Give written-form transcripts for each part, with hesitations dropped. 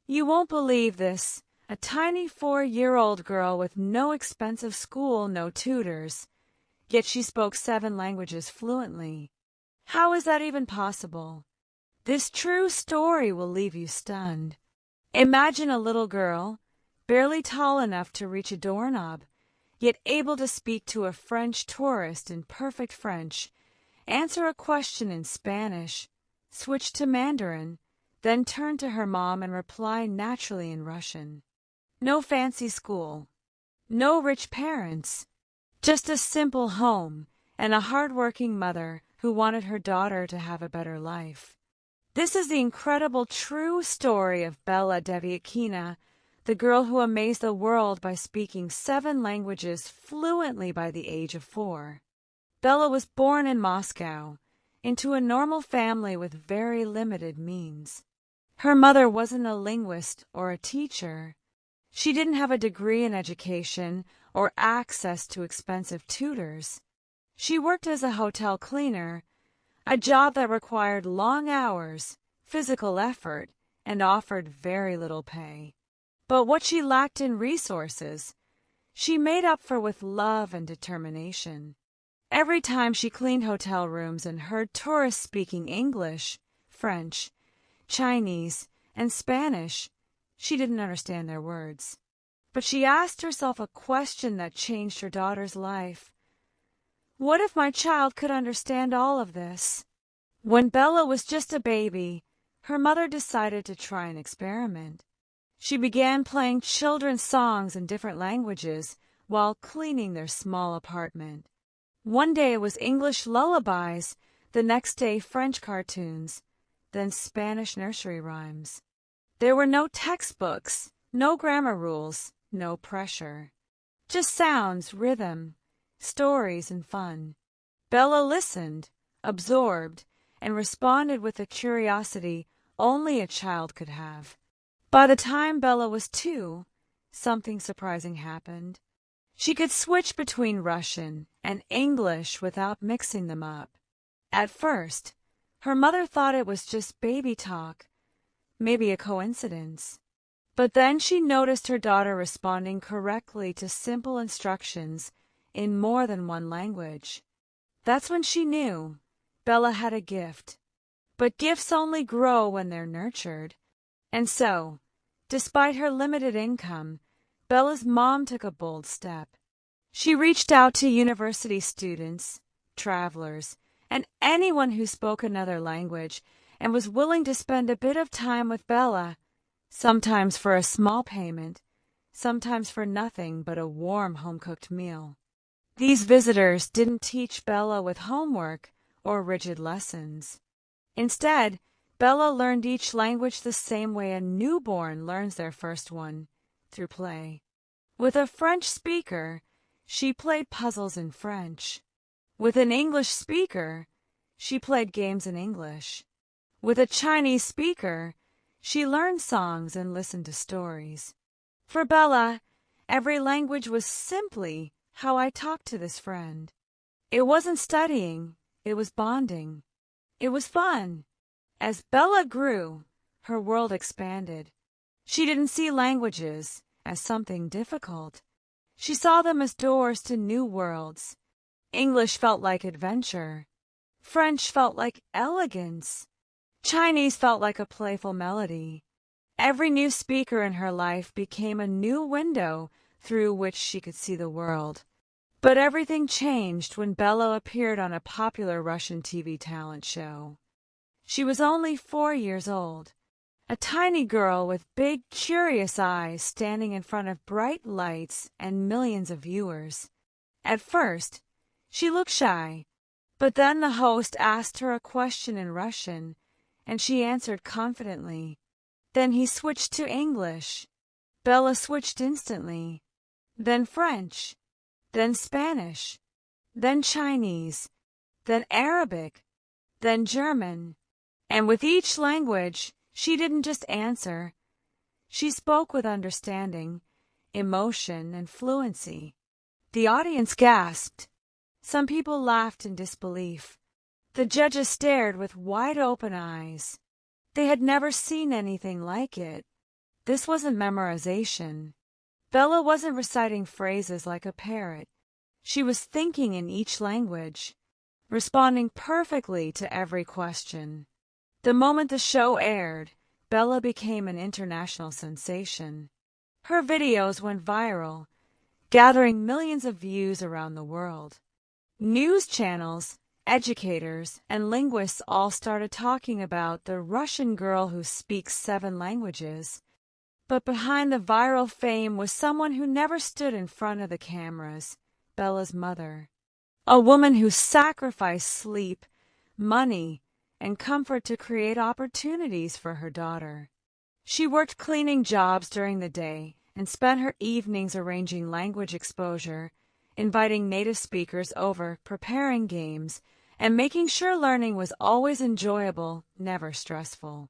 You won't believe this. A tiny 4-year-old girl with no expensive school, no tutors. Yet she spoke 7 languages fluently. How is that even possible? This true story will leave you stunned. Imagine a little girl, barely tall enough to reach a doorknob, yet able to speak to a French tourist in perfect French, answer a question in Spanish, switch to Mandarin, then turn to her mom and reply naturally in Russian. No fancy school, no rich parents, just a simple home and a hardworking mother who wanted her daughter to have a better life. This is the incredible true story of Bella Devyatkina, the girl who amazed the world by speaking 7 languages fluently by the age of 4. Bella was born in Moscow, into a normal family with very limited means. Her mother wasn't a linguist or a teacher. She didn't have a degree in education or access to expensive tutors. She worked as a hotel cleaner, a job that required long hours, physical effort, and offered very little pay. But what she lacked in resources, she made up for with love and determination. Every time she cleaned hotel rooms and heard tourists speaking English, French, Chinese, and Spanish, she didn't understand their words. But she asked herself a question that changed her daughter's life. What if my child could understand all of this? When Bella was just a baby, her mother decided to try an experiment. She began playing children's songs in different languages while cleaning their small apartment. One day it was English lullabies, the next day French cartoons, then Spanish nursery rhymes. There were no textbooks, no grammar rules, no pressure. Just sounds, rhythm, stories, and fun. Bella listened, absorbed, and responded with a curiosity only a child could have. By the time Bella was 2, something surprising happened. She could switch between Russian and English without mixing them up. At first, her mother thought it was just baby talk, maybe a coincidence. But then she noticed her daughter responding correctly to simple instructions in more than one language. That's when she knew Bella had a gift. But gifts only grow when they're nurtured. And so, despite her limited income, Bella's mom took a bold step. She reached out to university students, travelers, and anyone who spoke another language and was willing to spend a bit of time with Bella, sometimes for a small payment, sometimes for nothing but a warm home-cooked meal. These visitors didn't teach Bella with homework or rigid lessons. Instead, Bella learned each language the same way a newborn learns their first one, through play. With a French speaker, she played puzzles in French. With an English speaker, she played games in English. With a Chinese speaker, she learned songs and listened to stories. For Bella, every language was simply how I talked to this friend. It wasn't studying, it was bonding. It was fun. As Bella grew, her world expanded. She didn't see languages as something difficult. She saw them as doors to new worlds. English felt like adventure. French felt like elegance. Chinese felt like a playful melody. Every new speaker in her life became a new window through which she could see the world. But everything changed when Bella appeared on a popular Russian TV talent show. She was only 4 years old, a tiny girl with big, curious eyes standing in front of bright lights and millions of viewers. At first, she looked shy, but then the host asked her a question in Russian, and she answered confidently. Then he switched to English. Bella switched instantly. Then French. Then Spanish. Then Chinese. Then Arabic. Then German. And with each language, she didn't just answer. She spoke with understanding, emotion, and fluency. The audience gasped. Some people laughed in disbelief. The judges stared with wide-open eyes. They had never seen anything like it. This wasn't memorization. Bella wasn't reciting phrases like a parrot. She was thinking in each language, responding perfectly to every question. The moment the show aired, Bella became an international sensation. Her videos went viral, gathering millions of views around the world. News channels, educators, and linguists all started talking about the Russian girl who speaks 7 languages. But behind the viral fame was someone who never stood in front of the cameras, Bella's mother. A woman who sacrificed sleep, money, and comfort to create opportunities for her daughter. She worked cleaning jobs during the day and spent her evenings arranging language exposure, inviting native speakers over, preparing games, and making sure learning was always enjoyable, never stressful.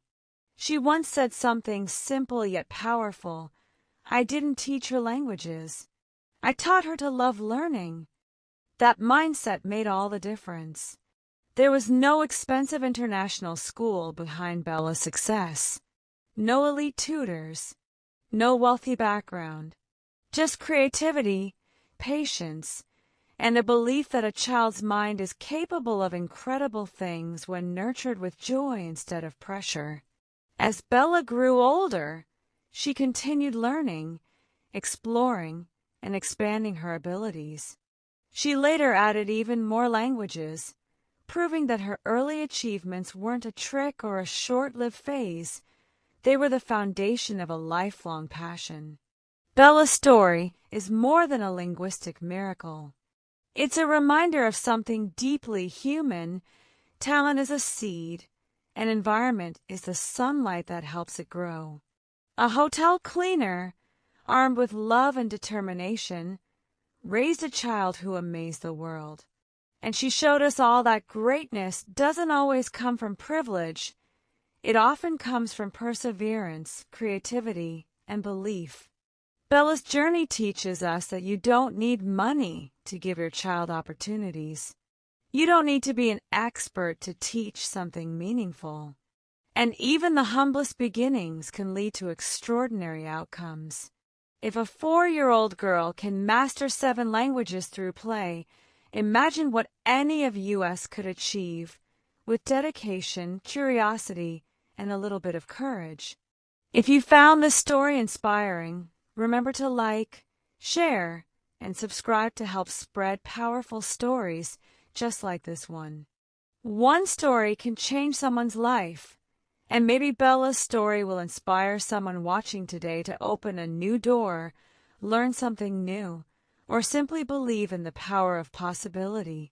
She once said something simple yet powerful. "I didn't teach her languages. I taught her to love learning." That mindset made all the difference. There was no expensive international school behind Bella's success. No elite tutors. No wealthy background. Just creativity, patience, and a belief that a child's mind is capable of incredible things when nurtured with joy instead of pressure. As Bella grew older, she continued learning, exploring, and expanding her abilities. She later added even more languages, proving that her early achievements weren't a trick or a short-lived phase. They were the foundation of a lifelong passion. Bella's story is more than a linguistic miracle. It's a reminder of something deeply human. Talent is a seed, and environment is the sunlight that helps it grow. A hotel cleaner, armed with love and determination, raised a child who amazed the world. And she showed us all that greatness doesn't always come from privilege. It often comes from perseverance, creativity, and belief. Bella's journey teaches us that you don't need money to give your child opportunities. You don't need to be an expert to teach something meaningful. And even the humblest beginnings can lead to extraordinary outcomes. If a 4-year-old girl can master 7 languages through play, imagine what any of us could achieve with dedication, curiosity, and a little bit of courage. If you found this story inspiring, remember to like, share, and subscribe to help spread powerful stories just like this one. One story can change someone's life, and maybe Bella's story will inspire someone watching today to open a new door, learn something new, or simply believe in the power of possibility.